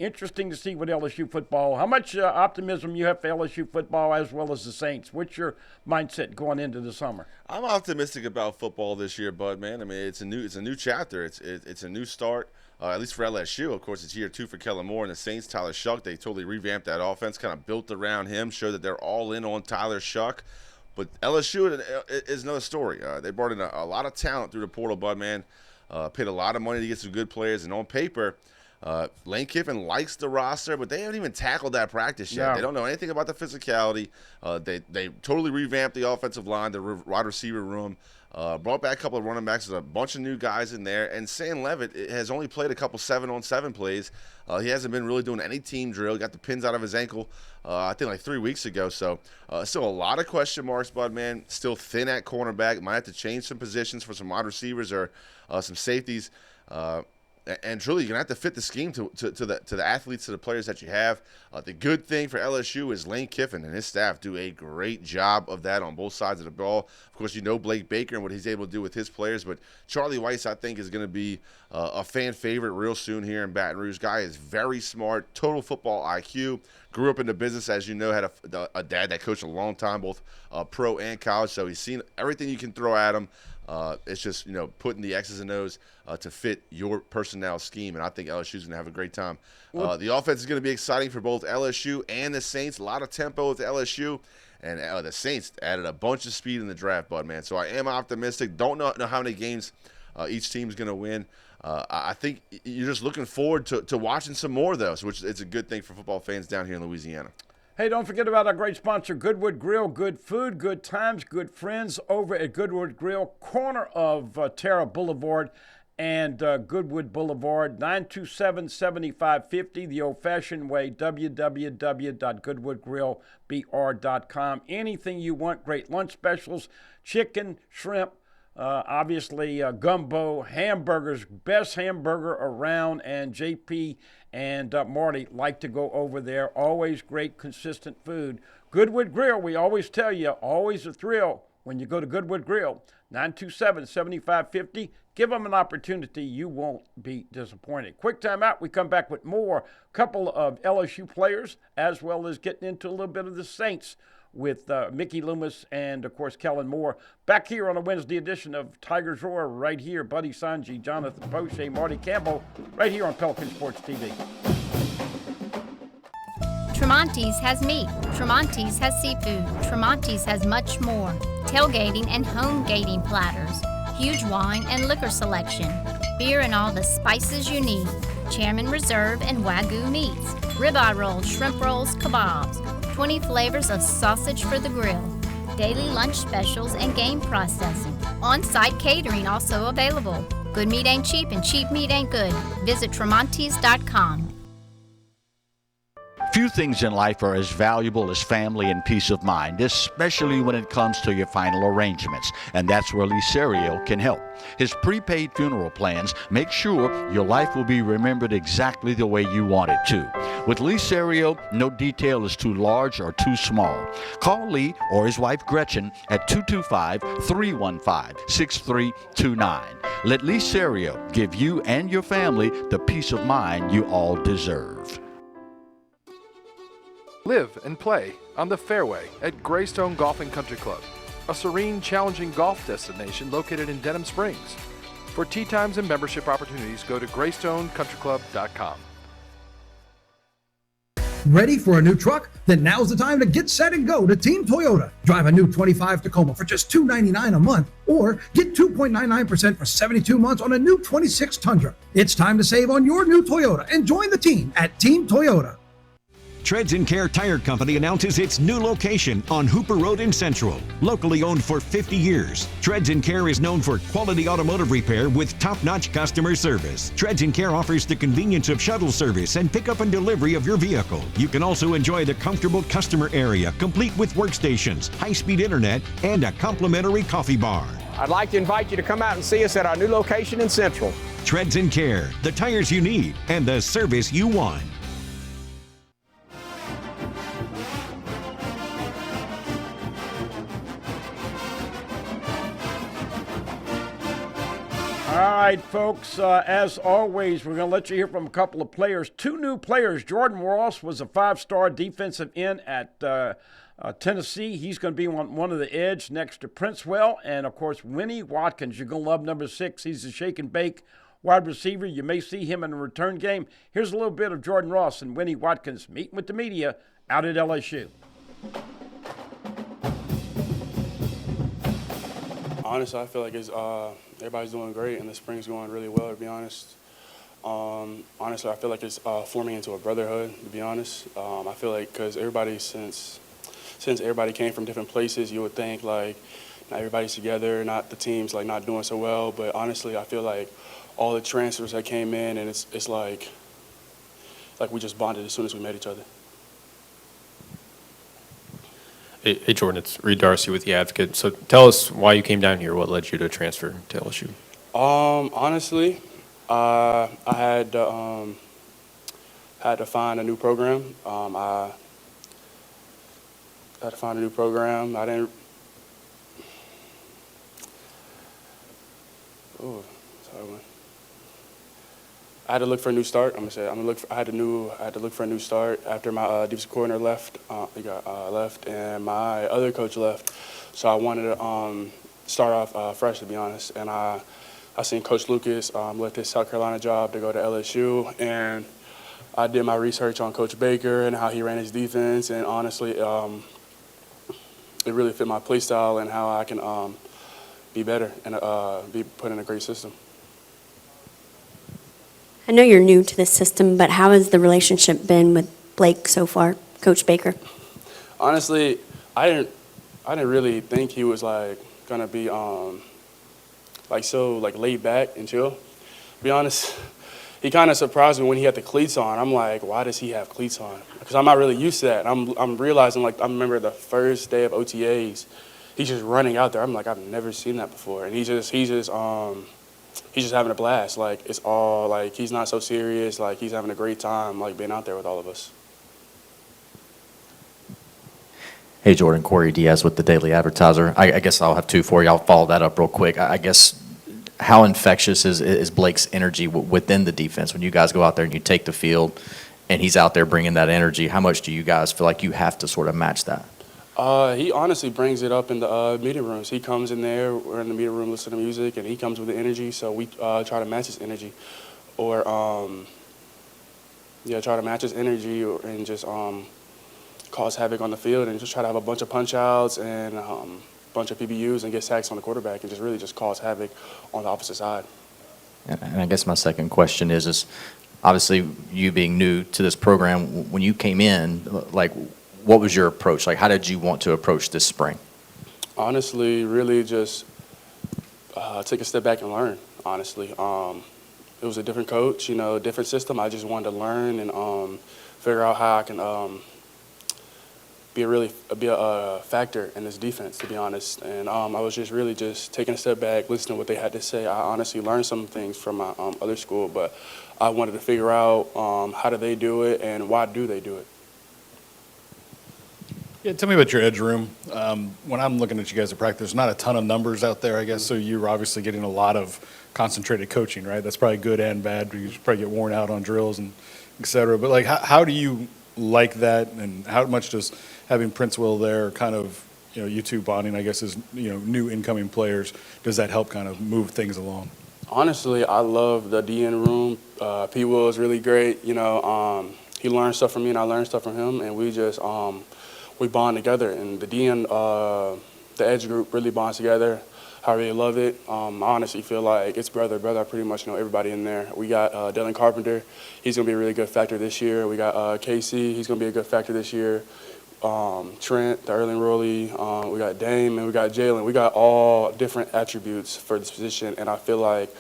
interesting to see what LSU football, how much optimism you have for LSU football as well as the Saints. What's your mindset going into the summer? I'm optimistic about football this year, Bud, man. I mean, it's a new chapter. It's a new start. At least for LSU. Of course, it's year 2 for Kellen Moore and the Saints. Tyler Shuck, they totally revamped that offense, kind of built around him, showed that they're all in on Tyler Shuck. But LSU is another story. They brought in a lot of talent through the portal, Bud, man. Paid a lot of money to get some good players. And on paper, Lane Kiffin likes the roster, but they haven't even tackled that practice yet. No. They don't know anything about the physicality. They totally revamped the offensive line, the wide receiver room. Brought back a couple of running backs. There's a bunch of new guys in there. And Sam Levitt has only played a couple 7-on-7 plays. He hasn't been really doing any team drill. He got the pins out of his ankle, I think, like 3 weeks ago. So still a lot of question marks, Bud, man. Still thin at cornerback. Might have to change some positions for some wide receivers or some safeties. And truly, you're going to have to fit the scheme to the athletes, to the players that you have. The good thing for LSU is Lane Kiffin and his staff do a great job of that on both sides of the ball. Of course, you know Blake Baker and what he's able to do with his players, but Charlie Weiss, I think, is going to be a fan favorite real soon here in Baton Rouge. Guy is very smart, total football IQ. Grew up in the business, as you know, had a dad that coached a long time, both pro and college, so he's seen everything you can throw at him. It's just, putting the X's and O's to fit your personnel scheme, and I think LSU's going to have a great time. The offense is going to be exciting for both LSU and the Saints. A lot of tempo with LSU, and the Saints added a bunch of speed in the draft, Bud, man. So I am optimistic. Don't know how many games each team's going to win. I think you're just looking forward to watching some more, though, which is a good thing for football fans down here in Louisiana. Hey, don't forget about our great sponsor, Goodwood Grill. Good food, good times, good friends over at Goodwood Grill, corner of Terra Boulevard and Goodwood Boulevard, 927-7550, the old-fashioned way, www.goodwoodgrillbr.com. Anything you want, great lunch specials, chicken, shrimp, obviously gumbo, hamburgers, best hamburger around, and JP and Marty like to go over there. Always great, consistent food. Goodwood Grill, we always tell you, always a thrill when you go to Goodwood Grill. 927-7550. Give them an opportunity. You won't be disappointed. Quick time out. We come back with more. Couple of LSU players, as well as getting into a little bit of the Saints with Mickey Loomis and, of course, Kellen Moore. Back here on a Wednesday edition of Tigers Roar, right here. Buddy Sanji, Jonathan Poche, Marty Campbell, right here on Pelican Sports TV. Tremonti's has meat. Tremonti's has seafood. Tremonti's has much more. Tailgating and home gating platters. Huge wine and liquor selection. Beer and all the spices you need. Chairman Reserve and Wagyu meats. Ribeye rolls, shrimp rolls, kebabs. 20 flavors of sausage for the grill. Daily lunch specials and game processing. On-site catering also available. Good meat ain't cheap and cheap meat ain't good. Visit Tremonti's.com. Few things in life are as valuable as family and peace of mind, especially when it comes to your final arrangements, and that's where Lee Serio can help. His prepaid funeral plans make sure your life will be remembered exactly the way you want it to. With Lee Serio, no detail is too large or too small. Call Lee or his wife Gretchen at 225-315-6329. Let Lee Serio give you and your family the peace of mind you all deserve. Live and play on the fairway at Greystone Golf and Country Club, a serene, challenging golf destination located in Denham Springs. For tee times and membership opportunities, go to GreystoneCountryClub.com. Ready for a new truck? Then now's the time to get set and go to Team Toyota. Drive a new 25 Tacoma for just $299 a month, or get 2.99% for 72 months on a new 26 Tundra. It's time to save on your new Toyota and join the team at Team Toyota. Treads and Care Tire Company announces its new location on Hooper Road in Central. Locally owned for 50 years, Treads and Care is known for quality automotive repair with top-notch customer service. Treads and Care offers the convenience of shuttle service and pickup and delivery of your vehicle. You can also enjoy the comfortable customer area, complete with workstations, high-speed internet, and a complimentary coffee bar. I'd like to invite you to come out and see us at our new location in Central. Treads and Care, the tires you need and the service you want. All right, folks, as always, we're going to let you hear from a couple of players. Two new players. Jordan Ross was a five-star defensive end at Tennessee. He's going to be on one of the edge next to Princewell. And, of course, Winnie Watkins. You're going to love number 6. He's a shake and bake wide receiver. You may see him in the return game. Here's a little bit of Jordan Ross and Winnie Watkins meeting with the media out at LSU. Honestly, I feel like everybody's doing great, and the spring's going really well, to be honest. Honestly, I feel like it's forming into a brotherhood, to be honest. I feel like because everybody, since everybody came from different places, you would think, like, not everybody's together, not the team's, like, not doing so well. But honestly, I feel like all the transfers that came in, and it's like we just bonded as soon as we met each other. Hey, Jordan, it's Reed Darcy with The Advocate. So tell us why you came down here. What led you to transfer to LSU? Honestly, I had to find a new program. I had to find a new program. I didn't. Oh, sorry. I had to look for a new start. I had to look for a new start after my defensive coordinator left. He got left, and my other coach left. So I wanted to start off fresh, to be honest. And I seen Coach Lucas left his South Carolina job to go to LSU, and I did my research on Coach Baker and how he ran his defense. And honestly, it really fit my play style and how I can be better and be put in a great system. I know you're new to this system, but how has the relationship been with Blake so far, Coach Baker? Honestly, I didn't really think he was like gonna be so laid back and chill. To be honest, he kind of surprised me when he had the cleats on. I'm like, why does he have cleats on? Because I'm not really used to that. I'm realizing, like, I remember the first day of OTAs, he's just running out there. I'm like, I've never seen that before, and he's just having a blast. Like, it's all, like, he's not so serious. Like, he's having a great time, like, being out there with all of us. Hey, Jordan, Corey Diaz with the Daily Advertiser. I guess I'll have two for you. I'll follow that up real quick. I guess, how infectious is Blake's energy within the defense? When you guys go out there and you take the field and he's out there bringing that energy, how much do you guys feel like you have to sort of match that? He honestly brings it up in the meeting rooms. He comes in there, we're in the meeting room listening to music, and he comes with the energy, so we try to match his energy. Or, try to match his energy and just cause havoc on the field and just try to have a bunch of punch-outs and a bunch of PBUs and get sacks on the quarterback and just really just cause havoc on the opposite side. And I guess my second question is obviously you being new to this program, when you came in, like, what was your approach? Like, how did you want to approach this spring? Honestly, really just take a step back and learn, honestly. It was a different coach, a different system. I just wanted to learn and figure out how I can be a factor in this defense, to be honest. And I was just really just taking a step back, listening to what they had to say. I honestly learned some things from my other school, but I wanted to figure out how do they do it and why do they do it. Yeah, tell me about your edge room. When I'm looking at you guys at practice, there's not a ton of numbers out there, I guess, so you're obviously getting a lot of concentrated coaching, right? That's probably good and bad. You probably get worn out on drills and et cetera. But, like, how do you like that, and how much does having Princewell there kind of, you two bonding, I guess, as, new incoming players, does that help kind of move things along? Honestly, I love the DN room. P. Will is really great. He learns stuff from me and I learn stuff from him, and we just we bond together. And the DN, the edge group really bonds together. I really love it. I honestly feel like it's brother. I pretty much know everybody in there. We got Dylan Carpenter. He's going to be a really good factor this year. We got KC. He's going to be a good factor this year. Trent, the Erling Rowley. We got Dame, and we got Jalen. We got all different attributes for this position, and I feel like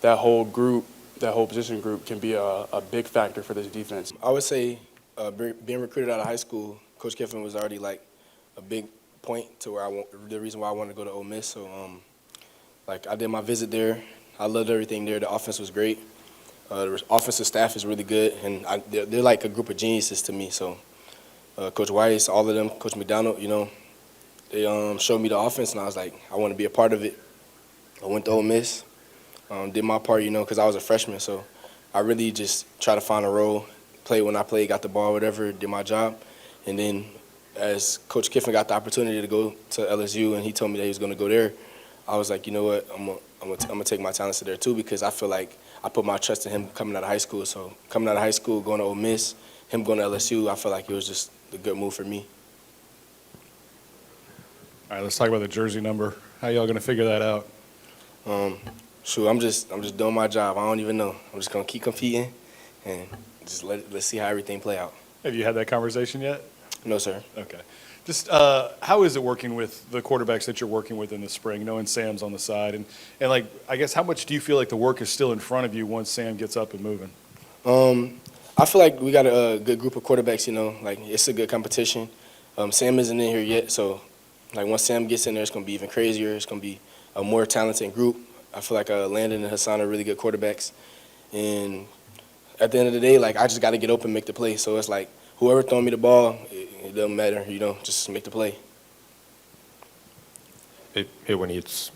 that whole group, that whole position group can be a big factor for this defense. I would say being recruited out of high school, Coach Kiffin was already like a big point to where the reason why I wanted to go to Ole Miss. So, like I did my visit there. I loved everything there. The offense was great. The offensive staff is really good, and they're like a group of geniuses to me. So, Coach Weiss, all of them, Coach McDonald, you know, they showed me the offense, and I was like, I want to be a part of it. I went to Ole Miss, did my part, you know, because I was a freshman. So, I really just tried to find a role, play when I played, got the ball, whatever, did my job, and then as Coach Kiffin got the opportunity to go to LSU and he told me that he was going to go there, I was like, you know what, I'm gonna take my talents to there too, because I feel like I put my trust in him coming out of high school. So coming out of high school, going to Ole Miss, him going to LSU, I feel like it was just a good move for me. All right, let's talk about the jersey number. How y'all going to figure that out? Shoot, I'm just doing my job. I don't even know. I'm just going to keep competing and just let's see how everything play out. Have you had that conversation yet? No, sir. Okay. Just how is it working with the quarterbacks that you're working with in the spring, knowing Sam's on the side? And like, I guess, how much do you feel like the work is still in front of you once Sam gets up and moving? I feel like we got a good group of quarterbacks, you know. Like, it's a good competition. Sam isn't in here yet, so, like, once Sam gets in there, it's going to be even crazier. It's going to be a more talented group. I feel like Landon and Hassan are really good quarterbacks. And at the end of the day, like, I just got to get open and make the play. So it's like, whoever throwing me the ball, it doesn't matter, you know, just make the play. Hey, Winnie, it's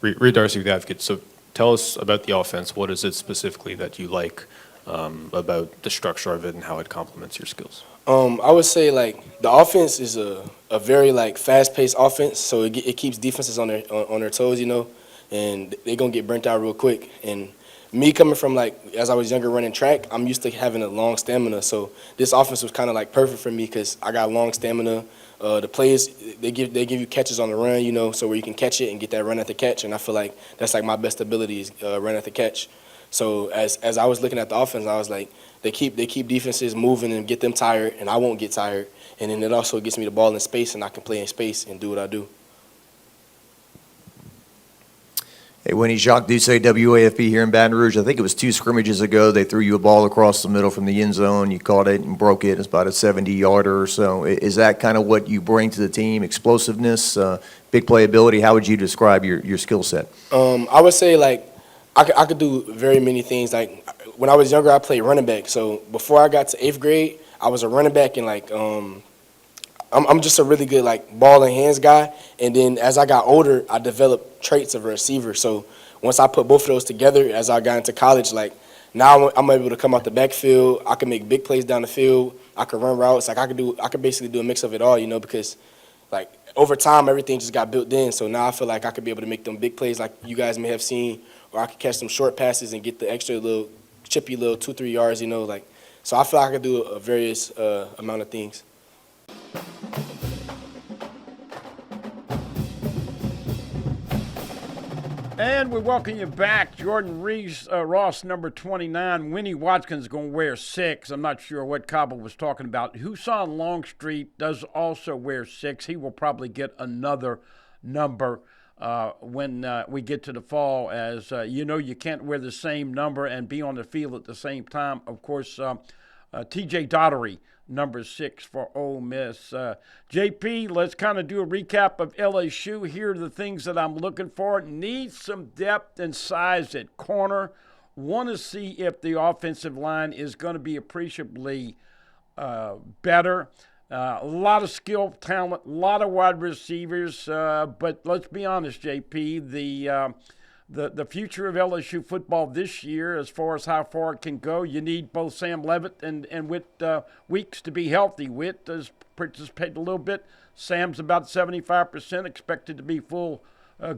Reed Darcy with the Advocate. So tell us about the offense. What is it specifically that you like about the structure of it and how it complements your skills? I would say, like, the offense is a very, like, fast-paced offense, so it keeps defenses on their toes, you know, and they're going to get burnt out real quick. And me coming from, like, as I was younger running track, I'm used to having a long stamina. So this offense was kind of, like, perfect for me because I got long stamina. The plays, they give you catches on the run, you know, so where you can catch it and get that run at the catch. And I feel like that's, like, my best ability is run at the catch. So as I was looking at the offense, I was like, they keep defenses moving and get them tired, and I won't get tired. And then it also gets me the ball in space, and I can play in space and do what I do. Hey, Winnie, Jacques Doucet, WAFB here in Baton Rouge. I think it was 2 scrimmages ago. They threw you a ball across the middle from the end zone. You caught it and broke it. It's about a 70-yarder or so. Is that kind of what you bring to the team, explosiveness, big playability? How would you describe your skill set? I would say, like, I could do very many things. Like, when I was younger, I played running back. So before I got to 8th grade, I was a running back, and, like, I'm just a really good, like, ball and hands guy. And then as I got older, I developed traits of a receiver. So once I put both of those together, as I got into college, like, now I'm able to come out the backfield. I can make big plays down the field. I can run routes. Like, I could basically do a mix of it all, you know, because, like, over time, everything just got built in. So now I feel like I could be able to make them big plays like you guys may have seen, or I could catch some short passes and get the extra little chippy little 2-3 yards, you know, like. So I feel like I could do a various amount of things. And we welcome you back. Jordan Reese, Ross, number 29. Winnie Watkins is going to wear 6. I'm not sure what Cabo was talking about. Husan Longstreet does also wear 6. He will probably get another number when we get to the fall, as you know, you can't wear the same number and be on the field at the same time. Of course, T.J. Daugherty, number 6 for Ole Miss. JP, let's kind of do a recap of LSU. Here are the things that I'm looking for. Need some depth and size at corner. Want to see if the offensive line is going to be appreciably better. A lot of skill, talent, a lot of wide receivers. But let's be honest, JP, the future of LSU football this year, as far as how far it can go, you need both Sam Levitt and Whit Weeks to be healthy. Whit has participated a little bit. Sam's about 75%, expected to be full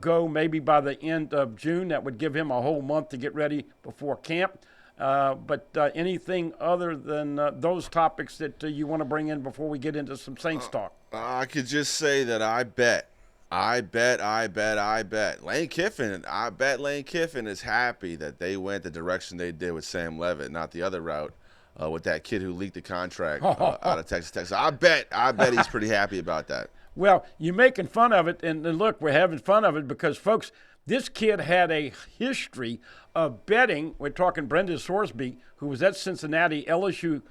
go maybe by the end of June. That would give him a whole month to get ready before camp. But anything other than those topics that you want to bring in before we get into some Saints talk? I could just say that I bet I bet. Lane Kiffin, I bet Lane Kiffin is happy that they went the direction they did with Sam Levitt, not the other route with that kid who leaked the contract out of Texas Tech. So I bet he's pretty happy about that. Well, you're making fun of it, and look, we're having fun of it because, folks, this kid had a history of betting. We're talking Brendan Sorsby, who was at Cincinnati. LSU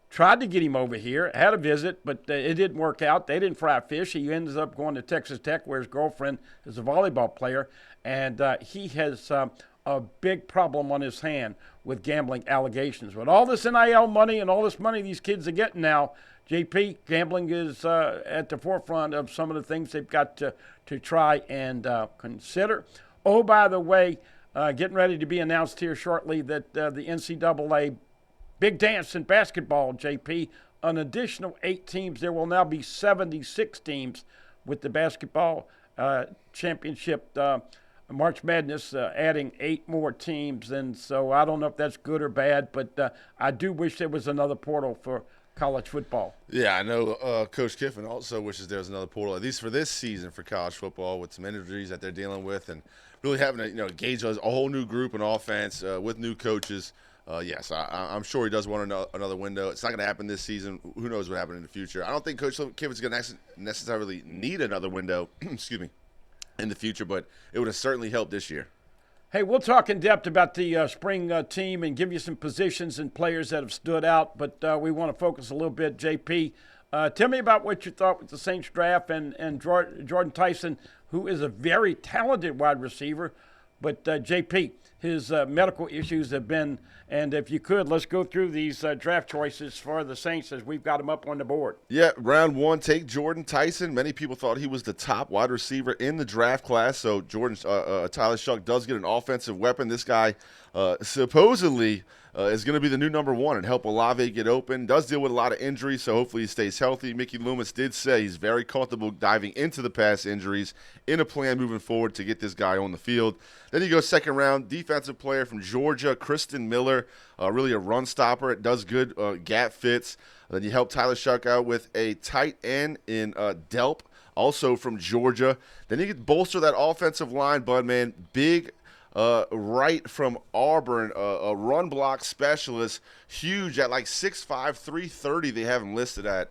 tried to get him over here, had a visit, but it didn't work out. They didn't fry fish. He ends up going to Texas Tech, where his girlfriend is a volleyball player, and he has a big problem on his hand with gambling allegations. With all this NIL money and all this money these kids are getting now, JP, gambling is at the forefront of some of the things they've got to try and consider. Oh, by the way, getting ready to be announced here shortly that the NCAA big dance in basketball, JP, an additional 8 teams. There will now be 76 teams with the basketball championship March Madness, adding 8 more teams. And so I don't know if that's good or bad, but I do wish there was another portal for college football. Yeah, I know Coach Kiffin also wishes there was another portal, at least for this season for college football, with some injuries that they're dealing with and really having to engage a whole new group in offense with new coaches. Yes, I'm sure he does want another window. It's not going to happen this season. Who knows what happens in the future. I don't think Coach Kiffin's going to necessarily need another window, excuse me, in the future, but it would have certainly helped this year. Hey, we'll talk in depth about the spring team and give you some positions and players that have stood out, but we want to focus a little bit. JP, tell me about what you thought with the Saints draft and Jordan Tyson, who is a very talented wide receiver. But, JP, his medical issues have been, and if you could, let's go through these draft choices for the Saints as we've got them up on the board. Yeah, round 1, take Jordan Tyson. Many people thought he was the top wide receiver in the draft class, so Tyler Shough does get an offensive weapon. This guy supposedly is going to be the new number 1 and help Olave get open. Does deal with a lot of injuries, so hopefully he stays healthy. Mickey Loomis did say he's very comfortable diving into the past injuries in a plan moving forward to get this guy on the field. Then you go second round, defensive player from Georgia, Kristen Miller, really a run stopper. It does good gap fits. Then you help Tyler Shough out with a tight end in Delp, also from Georgia. Then you can bolster that offensive line, bud, man. Big right from Auburn, a run block specialist, huge at like 6'5", 330 they have him listed at.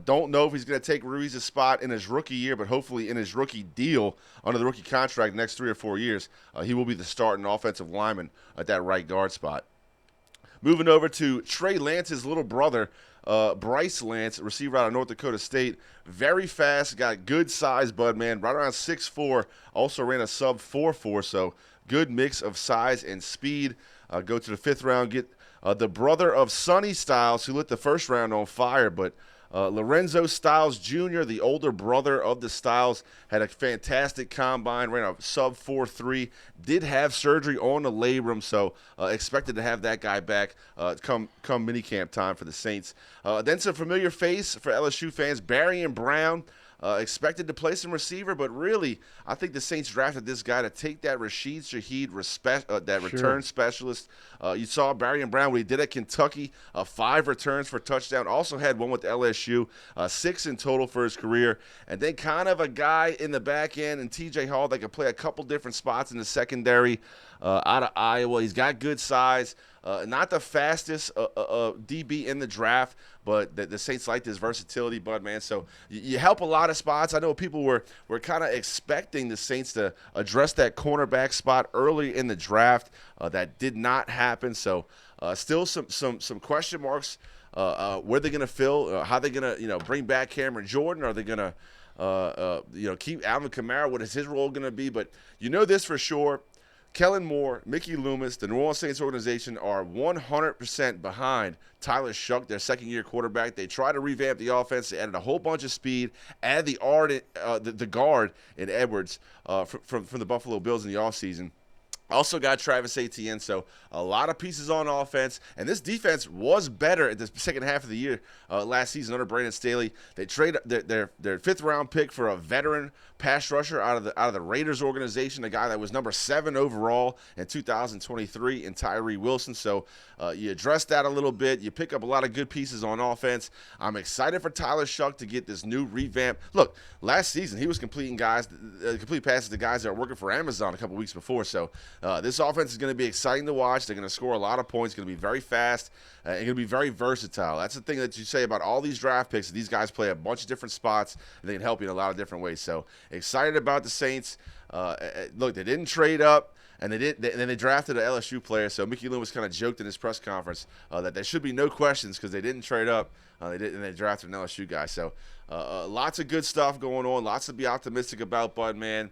Don't know if he's going to take Ruiz's spot in his rookie year, but hopefully in his rookie deal under the rookie contract the next 3 or 4 years, he will be the starting offensive lineman at that right guard spot. Moving over to Trey Lance's little brother, Bryce Lance, receiver out of North Dakota State. Very fast, got good size, bud, man. Right around 6'4", also ran a sub 4.4, so good mix of size and speed. Go to the 5th round, get the brother of Sonny Styles, who lit the first round on fire, but Lorenzo Styles Jr., the older brother of the Styles, had a fantastic combine, ran a sub 4.3, did have surgery on the labrum, so expected to have that guy back come minicamp time for the Saints. Then some familiar face for LSU fans, Barian Brown. Expected to play some receiver, but really, I think the Saints drafted this guy to take that Rashid Shaheed return specialist. You saw Barian Brown, what he did at Kentucky, 5 returns for touchdown. Also had 1 with LSU, 6 in total for his career. And then kind of a guy in the back end, and T.J. Hall that could play a couple different spots in the secondary out of Iowa. He's got good size. Not the fastest DB in the draft, but the Saints like his versatility, bud, man. So you help a lot of spots. I know people were kind of expecting the Saints to address that cornerback spot early in the draft. That did not happen. So still some question marks. Where they're going to fill? How they're going to bring back Cameron Jordan? Are they going to keep Alvin Kamara? What is his role going to be? But you know this for sure. Kellen Moore, Mickey Loomis, the New Orleans Saints organization are 100% behind Tyler Shough, their second-year quarterback. They tried to revamp the offense. They added a whole bunch of speed, added the guard in Edwards from the Buffalo Bills in the offseason. Also got Travis Etienne, so a lot of pieces on offense. And this defense was better at the second half of the year last season under Brandon Staley. They trade their 5th-round pick for a veteran pass rusher out of the Raiders organization, a guy that was number 7 overall in 2023 in Tyree Wilson. So you address that a little bit. You pick up a lot of good pieces on offense. I'm excited for Tyler Shuck to get this new revamp. Look, last season he was completing passes to guys that are working for Amazon a couple weeks before. So this offense is going to be exciting to watch. They're going to score a lot of points. It's going to be very fast. And going to be very versatile. That's the thing that you say about all these draft picks. These guys play a bunch of different spots, and they can help you in a lot of different ways. So excited about the Saints. Look, they didn't trade up, and then they drafted an LSU player. So Mickey Loomis kind of joked in his press conference that there should be no questions because they didn't trade up. They drafted an LSU guy. So lots of good stuff going on. Lots to be optimistic about, Bud, man.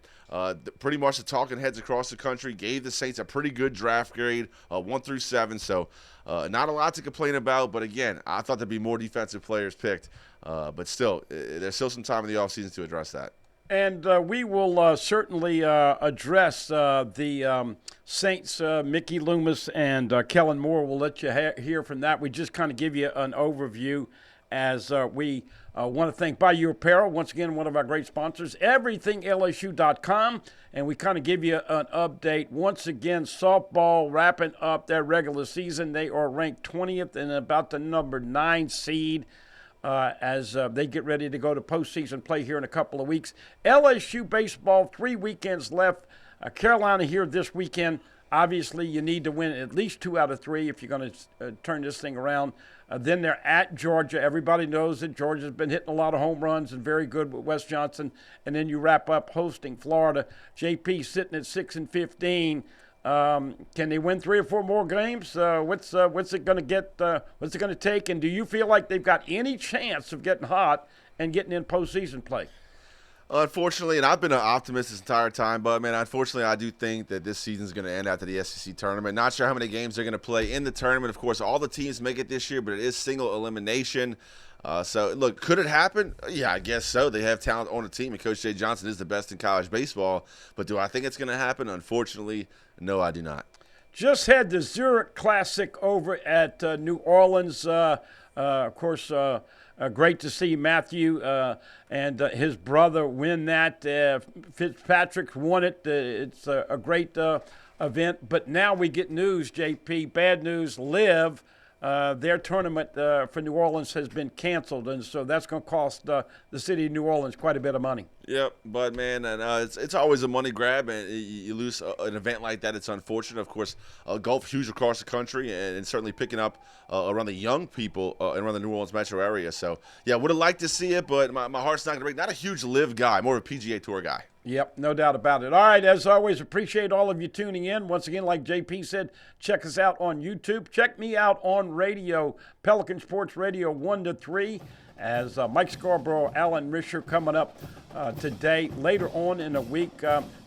Pretty much the talking heads across the country gave the Saints a pretty good draft grade, 1 through 7. So not a lot to complain about. But, again, I thought there'd be more defensive players picked. But still, there's still some time in the offseason to address that. And we will certainly address the Saints, Mickey Loomis and Kellen Moore. We'll let you hear from that. We just kind of give you an overview as we want to thank Bayou Apparel, once again, one of our great sponsors, everythinglsu.com. And we kind of give you an update. Once again, softball wrapping up their regular season. They are ranked 20th and about the number 9 seed. As they get ready to go to postseason play here in a couple of weeks. LSU baseball, 3 weekends left. Carolina here this weekend. Obviously, you need to win at least 2 out of 3 if you're going to turn this thing around. Then they're at Georgia. Everybody knows that Georgia's been hitting a lot of home runs and very good with Wes Johnson. And then you wrap up hosting Florida. JP sitting at 6-15. Can they win 3 or 4 more games? What's it going to get? What's it going to take? And do you feel like they've got any chance of getting hot and getting in postseason play? Unfortunately, and I've been an optimist this entire time, but, man, unfortunately, I do think that this season is going to end after the SEC tournament. Not sure how many games they're going to play in the tournament. Of course, all the teams make it this year, but it is single elimination. So, look, could it happen? Yeah, I guess so. They have talent on the team, and Coach Jay Johnson is the best in college baseball. But do I think it's going to happen? Unfortunately, no, I do not. Just had the Zurich Classic over at New Orleans. Of course, great to see Matthew and his brother win that. Fitzpatrick won it. It's a great event. But now we get news, JP, bad news. Live. Their tournament for New Orleans has been canceled, and so that's going to cost the city of New Orleans quite a bit of money. Yep, but, man, and it's always a money grab, and you lose an event like that. It's unfortunate. Of course, golf huge across the country, and certainly picking up around the young people around the New Orleans metro area. So, yeah, would have liked to see it, but my heart's not going to break. Not a huge live guy, more of a PGA Tour guy. Yep, no doubt about it. All right, as always, appreciate all of you tuning in. Once again, like JP said, check us out on YouTube. Check me out on radio, Pelican Sports Radio 1 to 3, as Mike Scarborough, Alan Risher coming up today. Later on in the week,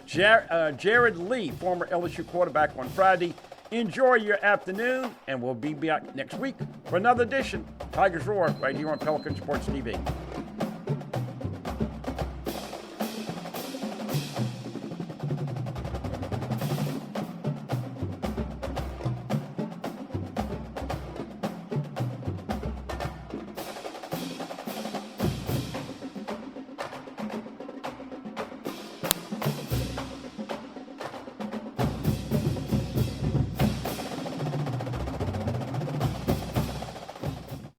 Jared Lee, former LSU quarterback, on Friday. Enjoy your afternoon, and we'll be back next week for another edition of Tigers Roar right here on Pelican Sports TV.